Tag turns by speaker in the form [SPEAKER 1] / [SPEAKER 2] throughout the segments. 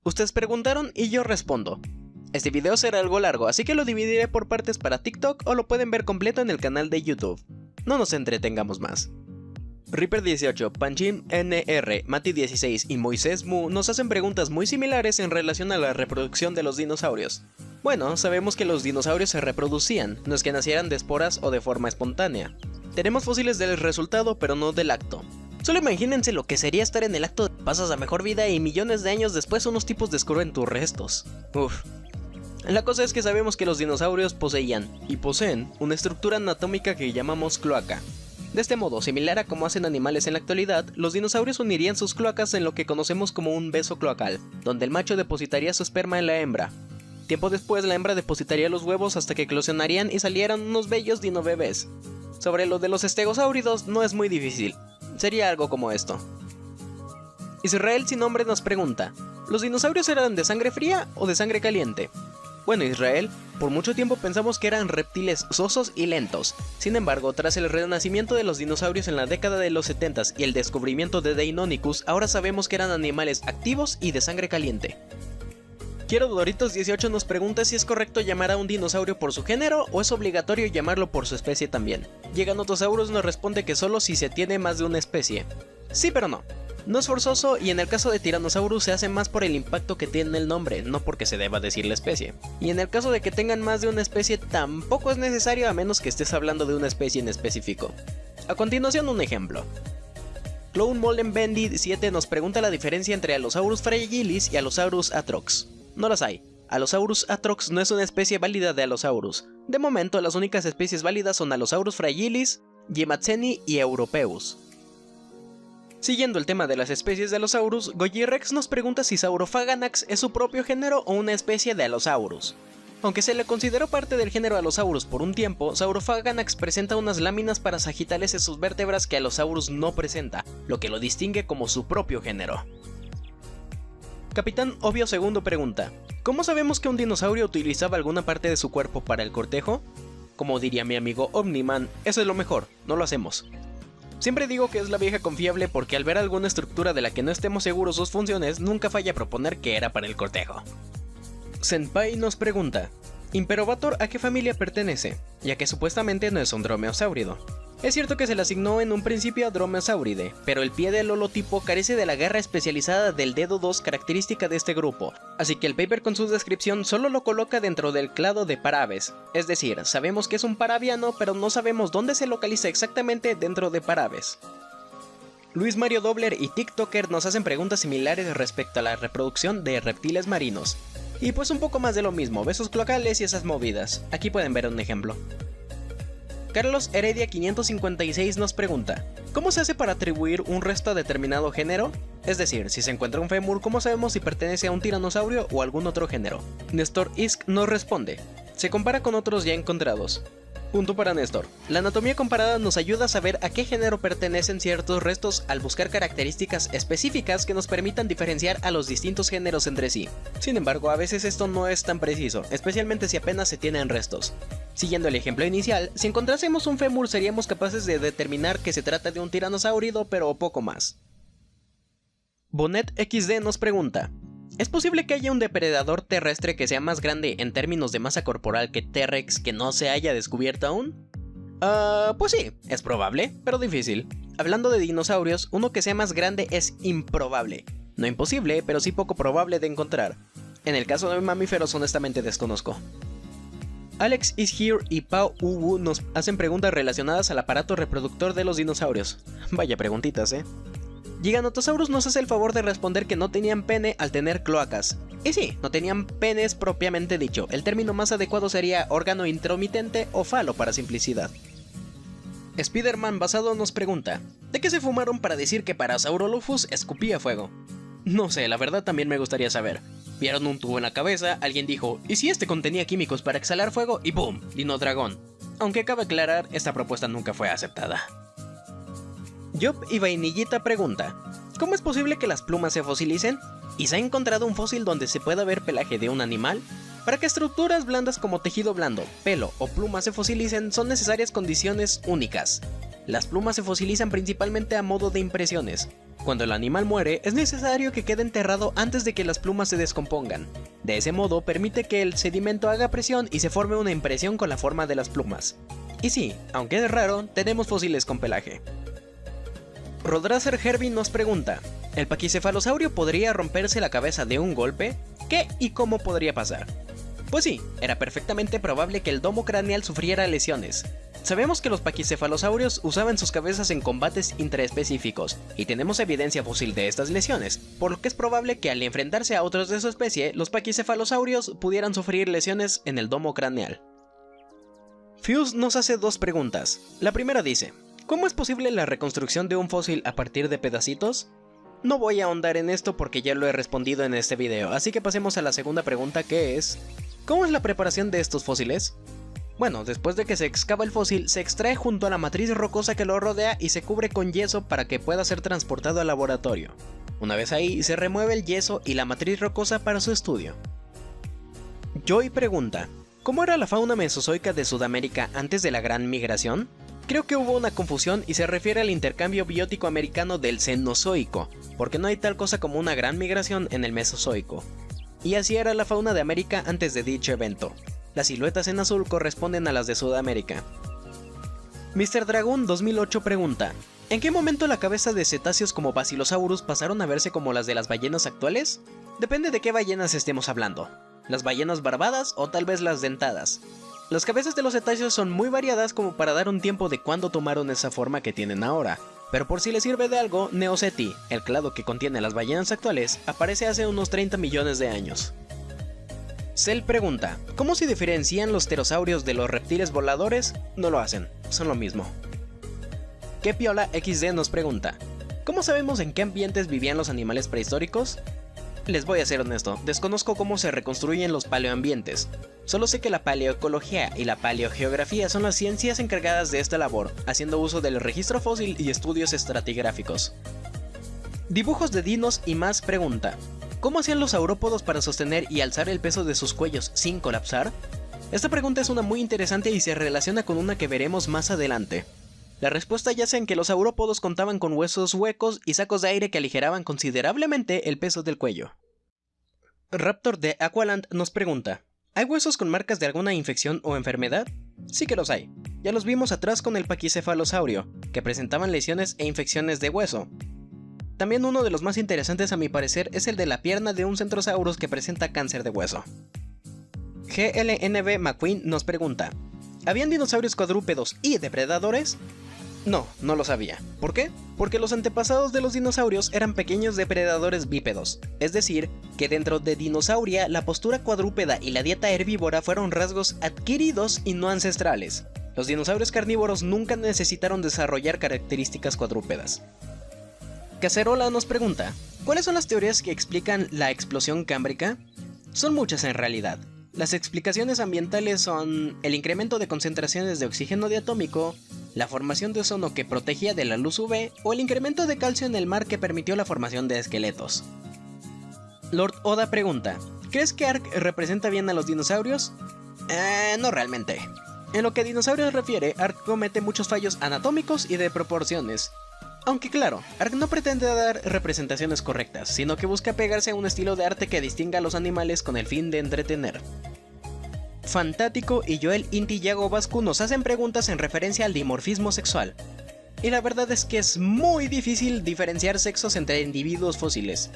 [SPEAKER 1] Ustedes preguntaron y yo respondo. Este video será algo largo, así que lo dividiré por partes para TikTok o lo pueden ver completo en el canal de YouTube. No nos entretengamos más. Reaper18, Panchim NR, Mati16 y Moisés Mu nos hacen preguntas muy similares en relación a la reproducción de los dinosaurios. Bueno, sabemos que los dinosaurios se reproducían, no es que nacieran de esporas o de forma espontánea. Tenemos fósiles del resultado, pero no del acto. Solo imagínense lo que sería estar en el acto, pasas a mejor vida y millones de años después unos tipos descubren tus restos. Uff. La cosa es que sabemos que los dinosaurios poseían, y poseen, una estructura anatómica que llamamos cloaca. De este modo, similar a como hacen animales en la actualidad, los dinosaurios unirían sus cloacas en lo que conocemos como un beso cloacal, donde el macho depositaría su esperma en la hembra. Tiempo después la hembra depositaría los huevos hasta que eclosionarían y salieran unos bellos dinobebés. Sobre lo de los estegosáuridos no es muy difícil, sería algo como esto. Israel sin nombre nos pregunta, ¿los dinosaurios eran de sangre fría o de sangre caliente? Bueno, Israel, por mucho tiempo pensamos que eran reptiles sosos y lentos. Sin embargo, tras el renacimiento de los dinosaurios en la década de los 70s y el descubrimiento de Deinonychus, ahora sabemos que eran animales activos y de sangre caliente. Quiero Doritos18 nos pregunta si es correcto llamar a un dinosaurio por su género o es obligatorio llamarlo por su especie también. Giganotosaurus nos responde que solo si se tiene más de una especie. Sí, pero no. No es forzoso y en el caso de Tyrannosaurus se hace más por el impacto que tiene el nombre, no porque se deba decir la especie. Y en el caso de que tengan más de una especie tampoco es necesario a menos que estés hablando de una especie en específico. A continuación un ejemplo. Clone Molden Bendy 7 nos pregunta la diferencia entre Allosaurus fragilis y Allosaurus atrox. No las hay. Allosaurus atrox no es una especie válida de Allosaurus. De momento las únicas especies válidas son Allosaurus fragilis, Yematseni y Europeus. Siguiendo el tema de las especies de Allosaurus, Gojirex nos pregunta si Saurophaganax es su propio género o una especie de Allosaurus. Aunque se le consideró parte del género Allosaurus por un tiempo, Saurophaganax presenta unas láminas parasagitales en sus vértebras que Allosaurus no presenta, lo que lo distingue como su propio género. Capitán Obvio II pregunta, ¿cómo sabemos que un dinosaurio utilizaba alguna parte de su cuerpo para el cortejo? Como diría mi amigo Omniman, eso es lo mejor, no lo hacemos. Siempre digo que es la vieja confiable porque al ver alguna estructura de la que no estemos seguros sus funciones, nunca falla proponer que era para el cortejo. Senpai nos pregunta, ¿Imperobator a qué familia pertenece? Ya que supuestamente no es un dromeosáurido. Es cierto que se le asignó en un principio a Dromeosauridae, pero el pie del holotipo carece de la garra especializada del dedo 2 característica de este grupo, así que el paper con su descripción solo lo coloca dentro del clado de Parabes, es decir, sabemos que es un parabiano, pero no sabemos dónde se localiza exactamente dentro de Parabes. Luis Mario Dobler y TikToker nos hacen preguntas similares respecto a la reproducción de reptiles marinos. Y pues un poco más de lo mismo, besos cloacales y esas movidas, aquí pueden ver un ejemplo. Carlos Heredia 556 nos pregunta, ¿cómo se hace para atribuir un resto a determinado género? Es decir, si se encuentra un fémur, ¿cómo sabemos si pertenece a un tiranosaurio o algún otro género? Néstor Isk nos responde, se compara con otros ya encontrados. Punto para Néstor. La anatomía comparada nos ayuda a saber a qué género pertenecen ciertos restos al buscar características específicas que nos permitan diferenciar a los distintos géneros entre sí. Sin embargo, a veces esto no es tan preciso, especialmente si apenas se tienen restos. Siguiendo el ejemplo inicial, si encontrásemos un fémur seríamos capaces de determinar que se trata de un tiranosaurio, pero poco más. Bonnet XD nos pregunta, ¿es posible que haya un depredador terrestre que sea más grande en términos de masa corporal que T-Rex que no se haya descubierto aún? Pues sí, es probable, pero difícil. Hablando de dinosaurios, uno que sea más grande es improbable. No imposible, pero sí poco probable de encontrar. En el caso de mamíferos honestamente desconozco. Alex is here y Pau Uwu nos hacen preguntas relacionadas al aparato reproductor de los dinosaurios. Vaya preguntitas, Giganotosaurus nos hace el favor de responder que no tenían pene al tener cloacas. Y sí, no tenían penes propiamente dicho, el término más adecuado sería órgano intromitente o falo para simplicidad. Spiderman Basado nos pregunta, ¿de qué se fumaron para decir que Parasaurolophus escupía fuego? No sé, la verdad también me gustaría saber. Vieron un tubo en la cabeza, alguien dijo, ¿y si este contenía químicos para exhalar fuego? Y ¡boom! Dinodragón. Aunque cabe aclarar, esta propuesta nunca fue aceptada. Job y Vainillita pregunta, ¿cómo es posible que las plumas se fosilicen? ¿Y se ha encontrado un fósil donde se pueda ver pelaje de un animal? Para que estructuras blandas como tejido blando, pelo o plumas se fosilicen son necesarias condiciones únicas. Las plumas se fosilizan principalmente a modo de impresiones. Cuando el animal muere, es necesario que quede enterrado antes de que las plumas se descompongan. De ese modo, permite que el sedimento haga presión y se forme una impresión con la forma de las plumas. Y sí, aunque es raro, tenemos fósiles con pelaje. Rodracer Herbie nos pregunta, ¿el paquicefalosaurio podría romperse la cabeza de un golpe? ¿Qué y cómo podría pasar? Pues sí, era perfectamente probable que el domo craneal sufriera lesiones. Sabemos que los paquicefalosaurios usaban sus cabezas en combates intraespecíficos, y tenemos evidencia fósil de estas lesiones, por lo que es probable que al enfrentarse a otros de su especie, los paquicefalosaurios pudieran sufrir lesiones en el domo craneal. Fuse nos hace dos preguntas. La primera dice, ¿cómo es posible la reconstrucción de un fósil a partir de pedacitos? No voy a ahondar en esto porque ya lo he respondido en este video, así que pasemos a la segunda pregunta, que es, ¿cómo es la preparación de estos fósiles? Bueno, después de que se excava el fósil, se extrae junto a la matriz rocosa que lo rodea y se cubre con yeso para que pueda ser transportado al laboratorio. Una vez ahí, se remueve el yeso y la matriz rocosa para su estudio. Joy pregunta, ¿cómo era la fauna mesozoica de Sudamérica antes de la Gran Migración? Creo que hubo una confusión y se refiere al intercambio biótico americano del Cenozoico, porque no hay tal cosa como una gran migración en el Mesozoico. Y así era la fauna de América antes de dicho evento. Las siluetas en azul corresponden a las de Sudamérica. Mr. Dragon 2008 pregunta, ¿en qué momento la cabeza de cetáceos como Basilosaurus pasaron a verse como las de las ballenas actuales? Depende de qué ballenas estemos hablando. ¿Las ballenas barbadas o tal vez las dentadas? Las cabezas de los cetáceos son muy variadas como para dar un tiempo de cuándo tomaron esa forma que tienen ahora. Pero por si les sirve de algo, Neoceti, el clado que contiene las ballenas actuales, aparece hace unos 30 millones de años. Cell pregunta, ¿cómo se diferencian los pterosaurios de los reptiles voladores? No lo hacen, son lo mismo. Kepiola XD nos pregunta, ¿cómo sabemos en qué ambientes vivían los animales prehistóricos? Les voy a ser honesto, desconozco cómo se reconstruyen los paleoambientes. Solo sé que la paleoecología y la paleogeografía son las ciencias encargadas de esta labor, haciendo uso del registro fósil y estudios estratigráficos. Dibujos de dinos y más pregunta, ¿cómo hacían los saurópodos para sostener y alzar el peso de sus cuellos sin colapsar? Esta pregunta es una muy interesante y se relaciona con una que veremos más adelante. La respuesta yace en que los saurópodos contaban con huesos huecos y sacos de aire que aligeraban considerablemente el peso del cuello. Raptor de Aqualand nos pregunta, ¿hay huesos con marcas de alguna infección o enfermedad? Sí que los hay. Ya los vimos atrás con el paquicefalosaurio, que presentaban lesiones e infecciones de hueso. También uno de los más interesantes a mi parecer es el de la pierna de un centrosaurus que presenta cáncer de hueso. GLNB McQueen nos pregunta, ¿habían dinosaurios cuadrúpedos y depredadores? No, no lo sabía. ¿Por qué? Porque los antepasados de los dinosaurios eran pequeños depredadores bípedos, es decir, que dentro de Dinosauria la postura cuadrúpeda y la dieta herbívora fueron rasgos adquiridos y no ancestrales. Los dinosaurios carnívoros nunca necesitaron desarrollar características cuadrúpedas. Cacerola nos pregunta, ¿cuáles son las teorías que explican la explosión cámbrica? Son muchas en realidad. Las explicaciones ambientales son el incremento de concentraciones de oxígeno diatómico, la formación de ozono que protegía de la luz UV o el incremento de calcio en el mar que permitió la formación de esqueletos. Lord Oda pregunta, ¿crees que Ark representa bien a los dinosaurios? No realmente. En lo que a dinosaurios refiere, Ark comete muchos fallos anatómicos y de proporciones. Aunque claro, Ark no pretende dar representaciones correctas, sino que busca pegarse a un estilo de arte que distinga a los animales con el fin de entretener. Fantático y Joel Inti Yago Vascu nos hacen preguntas en referencia al dimorfismo sexual. Y la verdad es que es muy difícil diferenciar sexos entre individuos fósiles.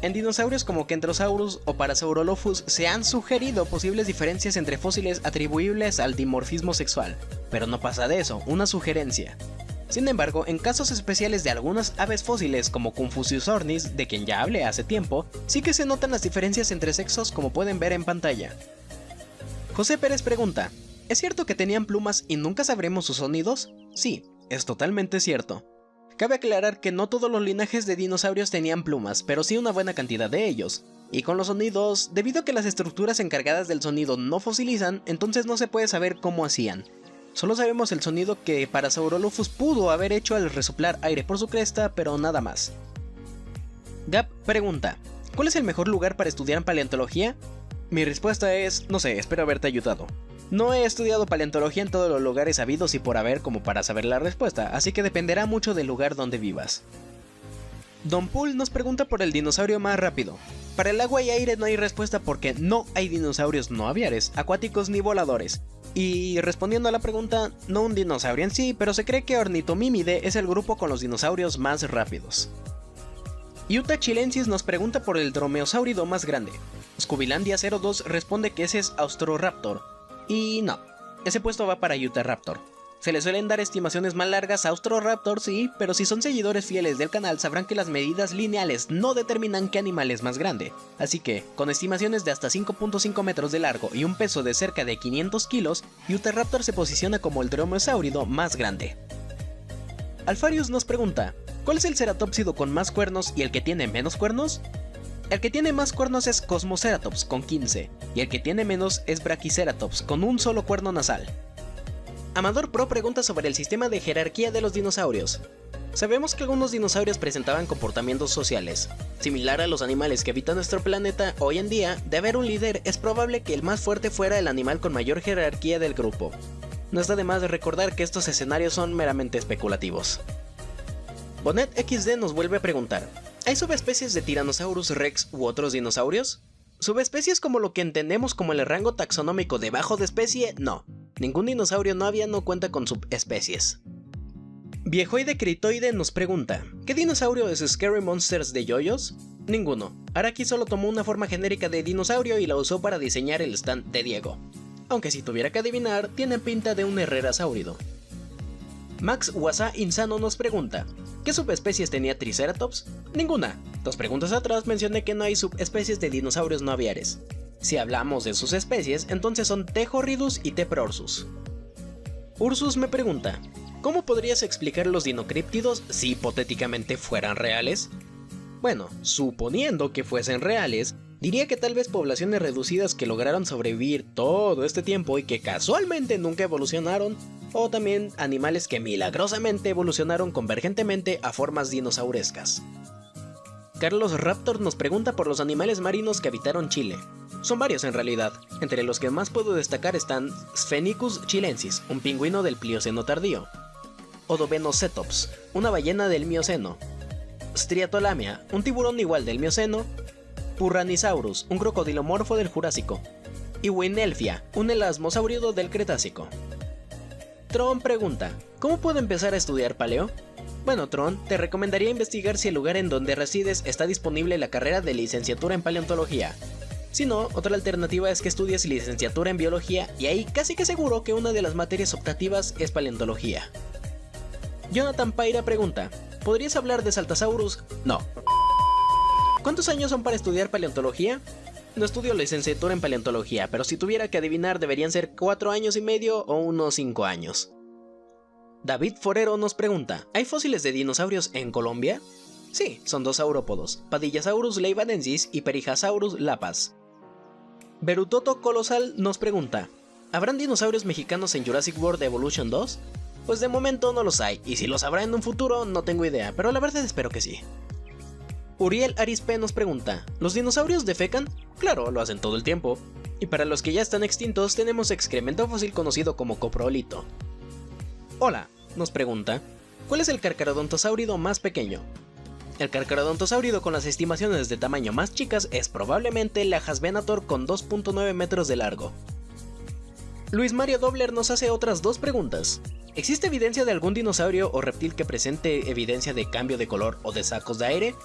[SPEAKER 1] En dinosaurios como Kentrosaurus o Parasaurolophus se han sugerido posibles diferencias entre fósiles atribuibles al dimorfismo sexual, pero no pasa de eso, una sugerencia. Sin embargo, en casos especiales de algunas aves fósiles como Confucius ornis, de quien ya hablé hace tiempo, sí que se notan las diferencias entre sexos como pueden ver en pantalla. José Pérez pregunta, ¿es cierto que tenían plumas y nunca sabremos sus sonidos? Sí, es totalmente cierto. Cabe aclarar que no todos los linajes de dinosaurios tenían plumas, pero sí una buena cantidad de ellos. Y con los sonidos, debido a que las estructuras encargadas del sonido no fosilizan, entonces no se puede saber cómo hacían. Solo sabemos el sonido que Parasaurolophus pudo haber hecho al resoplar aire por su cresta, pero nada más. Gap pregunta, ¿cuál es el mejor lugar para estudiar paleontología? Mi respuesta es, no sé, espero haberte ayudado. No he estudiado paleontología en todos los lugares habidos y por haber como para saber la respuesta, así que dependerá mucho del lugar donde vivas. Don Pool nos pregunta por el dinosaurio más rápido. Para el agua y aire no hay respuesta porque no hay dinosaurios no aviares, acuáticos ni voladores. Y respondiendo a la pregunta, no un dinosaurio en sí, pero se cree que Ornitomimide es el grupo con los dinosaurios más rápidos. Utah Chilensis nos pregunta por el dromeosáurido más grande. Scoobylandia02 responde que ese es Austroraptor. Y no, ese puesto va para Utahraptor. Se le suelen dar estimaciones más largas a Austroraptor, sí, pero si son seguidores fieles del canal sabrán que las medidas lineales no determinan qué animal es más grande. Así que, con estimaciones de hasta 5.5 metros de largo y un peso de cerca de 500 kilos, Utahraptor se posiciona como el dromeosáurido más grande. Alfarius nos pregunta, ¿cuál es el ceratópsido con más cuernos y el que tiene menos cuernos? El que tiene más cuernos es Cosmoceratops con 15, y el que tiene menos es Brachyceratops con un solo cuerno nasal. Amador Pro pregunta sobre el sistema de jerarquía de los dinosaurios. Sabemos que algunos dinosaurios presentaban comportamientos sociales. Similar a los animales que habitan nuestro planeta, hoy en día, de haber un líder, es probable que el más fuerte fuera el animal con mayor jerarquía del grupo. No está de más recordar que estos escenarios son meramente especulativos. Bonet XD nos vuelve a preguntar, ¿hay subespecies de Tyrannosaurus Rex u otros dinosaurios? ¿Subespecies como lo que entendemos como el rango taxonómico debajo de especie? No. Ningún dinosaurio no aviano cuenta con subespecies. Viejoide Critoide nos pregunta, ¿qué dinosaurio es Scary Monsters de yoyos? Ninguno. Araki solo tomó una forma genérica de dinosaurio y la usó para diseñar el stand de Diego. Aunque si tuviera que adivinar, tiene pinta de un herrerasaurido. Max Wasa Insano nos pregunta, ¿qué subespecies tenía Triceratops? Ninguna. 2 preguntas atrás mencioné que no hay subespecies de dinosaurios no aviares. Si hablamos de sus especies, entonces son T. horridus y T. prorsus. Ursus me pregunta, ¿cómo podrías explicar los dinocríptidos si hipotéticamente fueran reales? Bueno, suponiendo que fuesen reales, diría que tal vez poblaciones reducidas que lograron sobrevivir todo este tiempo y que casualmente nunca evolucionaron, o también animales que milagrosamente evolucionaron convergentemente a formas dinosaurescas. Carlos Raptor nos pregunta por los animales marinos que habitaron Chile. Son varios en realidad, entre los que más puedo destacar están Sphenicus chilensis, un pingüino del Plioceno tardío, Odobenocetops, una ballena del Mioceno, Striatolamia, un tiburón igual del Mioceno, Purranisaurus, un crocodilomorfo del Jurásico, y Winelfia, un elasmosaurido del Cretácico. Tron pregunta, ¿cómo puedo empezar a estudiar paleo? Bueno, Tron, te recomendaría investigar si el lugar en donde resides está disponible la carrera de licenciatura en paleontología. Si no, otra alternativa es que estudies licenciatura en biología y ahí casi que seguro que una de las materias optativas es paleontología. Jonathan Paira pregunta, ¿podrías hablar de Saltasaurus? No. ¿Cuántos años son para estudiar paleontología? No estudio licenciatura en paleontología, pero si tuviera que adivinar deberían ser 4 años y medio o unos 5 años. David Forero nos pregunta, ¿hay fósiles de dinosaurios en Colombia? Sí, son 2 saurópodos, Padillasaurus leivadensis y Perijasaurus lapas. Berutoto Colosal nos pregunta, ¿habrán dinosaurios mexicanos en Jurassic World Evolution 2? Pues de momento no los hay, y si los habrá en un futuro no tengo idea, pero la verdad espero que sí. Uriel Arispe nos pregunta, ¿los dinosaurios defecan? Claro, lo hacen todo el tiempo. Y para los que ya están extintos tenemos excremento fósil conocido como coprolito. Hola, nos pregunta, ¿cuál es el carcharodontosáurido más pequeño? El carcharodontosáurido con las estimaciones de tamaño más chicas es probablemente el Ajasvenator con 2.9 metros de largo. Luis Mario Dobler nos hace otras 2 preguntas. ¿Existe evidencia de algún dinosaurio o reptil que presente evidencia de cambio de color o de sacos de aire?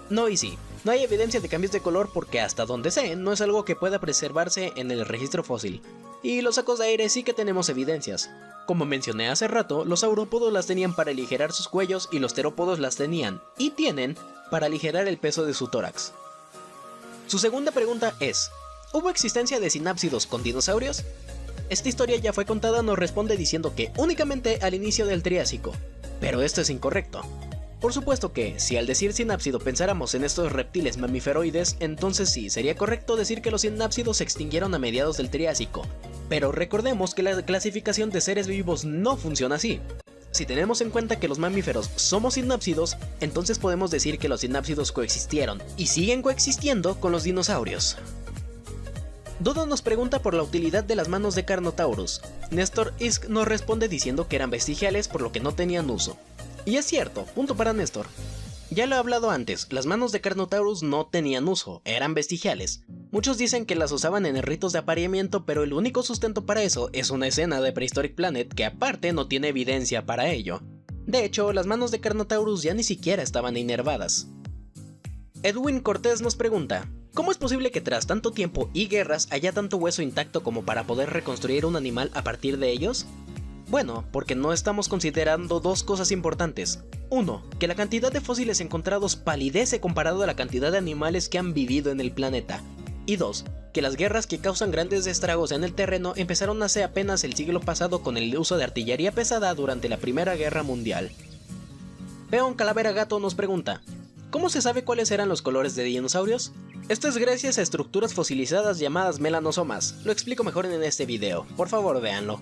[SPEAKER 1] No y sí, no hay evidencia de cambios de color porque hasta donde sé no es algo que pueda preservarse en el registro fósil. Y los sacos de aire sí que tenemos evidencias. Como mencioné hace rato, los saurópodos las tenían para aligerar sus cuellos y los terópodos las tenían, y tienen, para aligerar el peso de su tórax. Su segunda pregunta es, ¿hubo existencia de sinápsidos con dinosaurios? Esta historia ya fue contada, nos responde diciendo que únicamente al inicio del Triásico, pero esto es incorrecto. Por supuesto que, si al decir sinápsido pensáramos en estos reptiles mamíferoides, entonces sí, sería correcto decir que los sinápsidos se extinguieron a mediados del Triásico, pero recordemos que la clasificación de seres vivos no funciona así. Si tenemos en cuenta que los mamíferos somos sinápsidos, entonces podemos decir que los sinápsidos coexistieron, y siguen coexistiendo con los dinosaurios. Dodo nos pregunta por la utilidad de las manos de Carnotaurus. Néstor Isk nos responde diciendo que eran vestigiales por lo que no tenían uso. Y es cierto, punto para Néstor. Ya lo he hablado antes, las manos de Carnotaurus no tenían uso, eran vestigiales. Muchos dicen que las usaban en ritos de apareamiento, pero el único sustento para eso es una escena de Prehistoric Planet que aparte no tiene evidencia para ello. De hecho, las manos de Carnotaurus ya ni siquiera estaban inervadas. Edwin Cortés nos pregunta, ¿cómo es posible que tras tanto tiempo y guerras haya tanto hueso intacto como para poder reconstruir un animal a partir de ellos? Bueno, porque no estamos considerando dos cosas importantes. 1. Que la cantidad de fósiles encontrados palidece comparado a la cantidad de animales que han vivido en el planeta. Y 2. Que las guerras que causan grandes estragos en el terreno empezaron hace apenas el siglo pasado con el uso de artillería pesada durante la Primera Guerra Mundial. Peón Calavera Gato nos pregunta, ¿cómo se sabe cuáles eran los colores de dinosaurios? Esto es gracias a estructuras fosilizadas llamadas melanosomas, lo explico mejor en este video, por favor véanlo.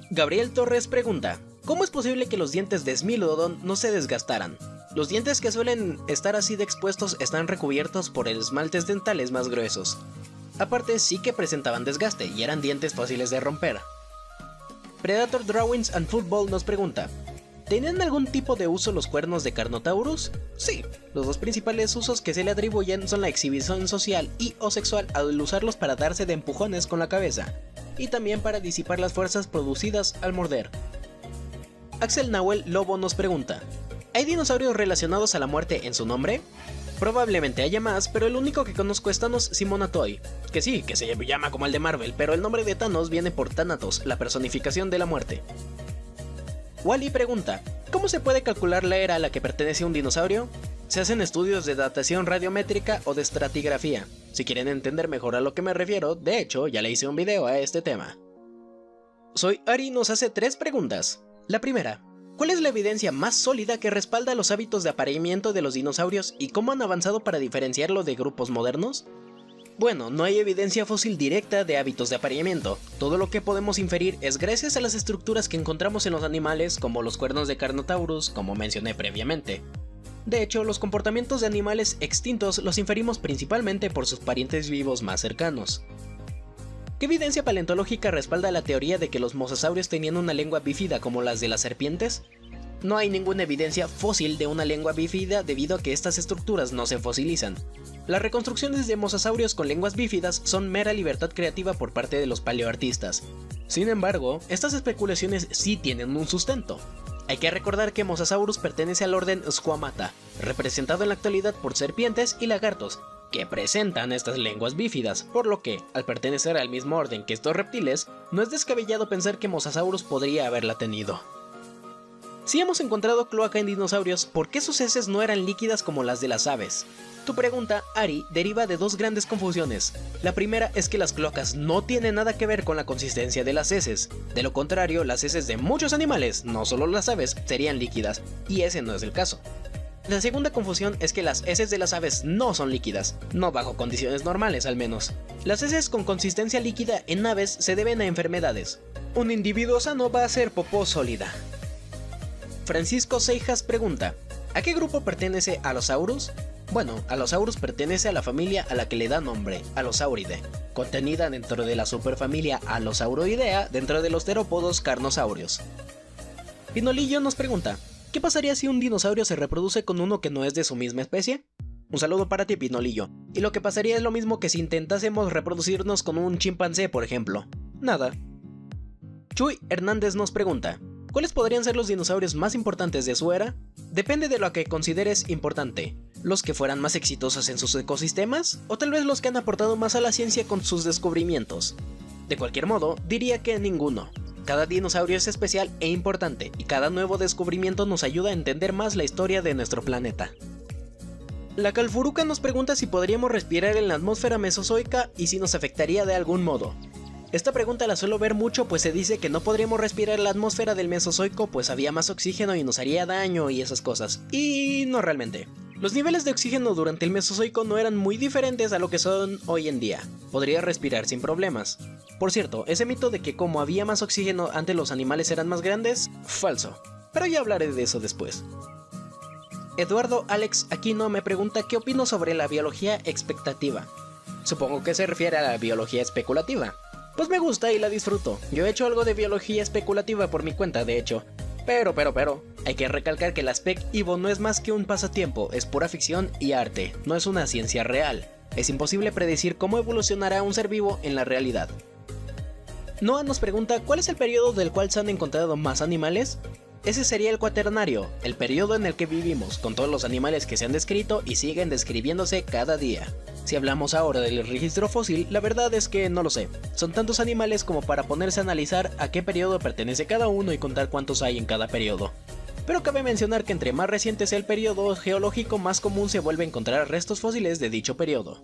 [SPEAKER 1] Gabriel Torres pregunta, ¿cómo es posible que los dientes de Smilodon no se desgastaran? Los dientes que suelen estar así de expuestos están recubiertos por esmaltes dentales más gruesos. Aparte sí que presentaban desgaste y eran dientes fáciles de romper. Predator Drawings and Football nos pregunta, ¿tenían algún tipo de uso los cuernos de Carnotaurus? Sí, los dos principales usos que se le atribuyen son la exhibición social y o sexual al usarlos para darse de empujones con la cabeza, y también para disipar las fuerzas producidas al morder. Axel Nahuel Lobo nos pregunta, ¿hay dinosaurios relacionados a la muerte en su nombre? Probablemente haya más, pero el único que conozco es Thanos Simonatoi, que sí, que se llama como el de Marvel, pero el nombre de Thanos viene por Thanatos, la personificación de la muerte. Wally pregunta, ¿cómo se puede calcular la era a la que pertenece un dinosaurio? Se hacen estudios de datación radiométrica o de estratigrafía. Si quieren entender mejor a lo que me refiero, de hecho ya le hice un video a este tema. Soy Ari nos hace 3 preguntas. La primera, ¿cuál es la evidencia más sólida que respalda los hábitos de apareamiento de los dinosaurios y cómo han avanzado para diferenciarlo de grupos modernos? Bueno, no hay evidencia fósil directa de hábitos de apareamiento. Todo lo que podemos inferir es gracias a las estructuras que encontramos en los animales, como los cuernos de Carnotaurus, como mencioné previamente. De hecho, los comportamientos de animales extintos los inferimos principalmente por sus parientes vivos más cercanos. ¿Qué evidencia paleontológica respalda la teoría de que los mosasaurios tenían una lengua bífida como las de las serpientes? No hay ninguna evidencia fósil de una lengua bífida debido a que estas estructuras no se fosilizan. Las reconstrucciones de mosasaurios con lenguas bífidas son mera libertad creativa por parte de los paleoartistas. Sin embargo, estas especulaciones sí tienen un sustento. Hay que recordar que Mosasaurus pertenece al orden Squamata, representado en la actualidad por serpientes y lagartos, que presentan estas lenguas bífidas, por lo que, al pertenecer al mismo orden que estos reptiles, no es descabellado pensar que Mosasaurus podría haberla tenido. Si hemos encontrado cloaca en dinosaurios, ¿por qué sus heces no eran líquidas como las de las aves? Tu pregunta, Ari, deriva de dos grandes confusiones. La primera es que las cloacas no tienen nada que ver con la consistencia de las heces. De lo contrario, las heces de muchos animales, no solo las aves, serían líquidas, y ese no es el caso. La segunda confusión es que las heces de las aves no son líquidas, no bajo condiciones normales al menos. Las heces con consistencia líquida en aves se deben a enfermedades. Un individuo sano va a ser popó sólida. Francisco Seijas pregunta, ¿a qué grupo pertenece Allosaurus? Bueno, Allosaurus pertenece a la familia a la que le da nombre, Allosauridae, contenida dentro de la superfamilia Allosauroidea dentro de los terópodos carnosaurios. Pinolillo nos pregunta, ¿qué pasaría si un dinosaurio se reproduce con uno que no es de su misma especie? Un saludo para ti, Pinolillo. Y lo que pasaría es lo mismo que si intentásemos reproducirnos con un chimpancé, por ejemplo. Nada. Chuy Hernández nos pregunta, ¿cuáles podrían ser los dinosaurios más importantes de su era? Depende de lo que consideres importante. ¿Los que fueran más exitosos en sus ecosistemas? ¿O tal vez los que han aportado más a la ciencia con sus descubrimientos? De cualquier modo, diría que ninguno. Cada dinosaurio es especial e importante, y cada nuevo descubrimiento nos ayuda a entender más la historia de nuestro planeta. La Calfuruca nos pregunta si podríamos respirar en la atmósfera mesozoica y si nos afectaría de algún modo. Esta pregunta la suelo ver mucho, pues se dice que no podríamos respirar la atmósfera del Mesozoico pues había más oxígeno y nos haría daño y esas cosas. Y no realmente. Los niveles de oxígeno durante el Mesozoico no eran muy diferentes a lo que son hoy en día. Podría respirar sin problemas. Por cierto, ese mito de que como había más oxígeno antes los animales eran más grandes, falso. Pero ya hablaré de eso después. Eduardo Alex Aquino me pregunta qué opino sobre la biología expectativa. Supongo que se refiere a la biología especulativa. Pues me gusta y la disfruto. Yo he hecho algo de biología especulativa por mi cuenta, de hecho. Pero, hay que recalcar que el Aspect Evo no es más que un pasatiempo, es pura ficción y arte, no es una ciencia real. Es imposible predecir cómo evolucionará un ser vivo en la realidad. Noah nos pregunta ¿cuál es el periodo del cual se han encontrado más animales? Ese sería el Cuaternario, el periodo en el que vivimos, con todos los animales que se han descrito y siguen describiéndose cada día. Si hablamos ahora del registro fósil, la verdad es que no lo sé. Son tantos animales como para ponerse a analizar a qué periodo pertenece cada uno y contar cuántos hay en cada periodo. Pero cabe mencionar que entre más reciente sea el periodo geológico, más común se vuelve a encontrar restos fósiles de dicho periodo.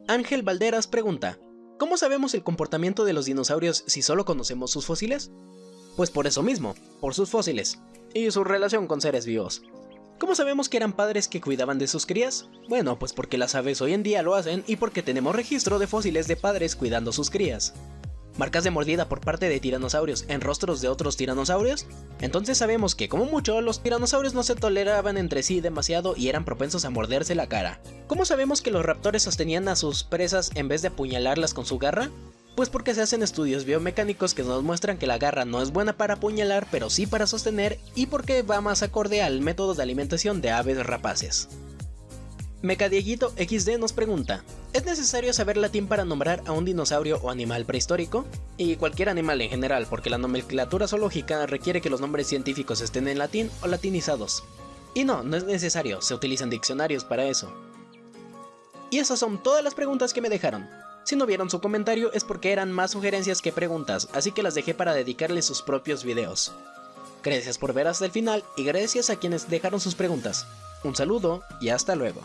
[SPEAKER 1] Ángel Valderas pregunta, ¿cómo sabemos el comportamiento de los dinosaurios si solo conocemos sus fósiles? Pues por eso mismo, por sus fósiles, y su relación con seres vivos. ¿Cómo sabemos que eran padres que cuidaban de sus crías? Bueno, pues porque las aves hoy en día lo hacen y porque tenemos registro de fósiles de padres cuidando sus crías. ¿Marcas de mordida por parte de tiranosaurios en rostros de otros tiranosaurios? Entonces sabemos que, como mucho, los tiranosaurios no se toleraban entre sí demasiado y eran propensos a morderse la cara. ¿Cómo sabemos que los raptores sostenían a sus presas en vez de apuñalarlas con su garra? Pues porque se hacen estudios biomecánicos que nos muestran que la garra no es buena para apuñalar, pero sí para sostener, y porque va más acorde al método de alimentación de aves rapaces. Mecadieguito XD nos pregunta, ¿es necesario saber latín para nombrar a un dinosaurio o animal prehistórico? Y cualquier animal en general, porque la nomenclatura zoológica requiere que los nombres científicos estén en latín o latinizados. Y no es necesario, se utilizan diccionarios para eso. Y esas son todas las preguntas que me dejaron. Si no vieron su comentario es porque eran más sugerencias que preguntas, así que las dejé para dedicarles sus propios videos. Gracias por ver hasta el final y gracias a quienes dejaron sus preguntas. Un saludo y hasta luego.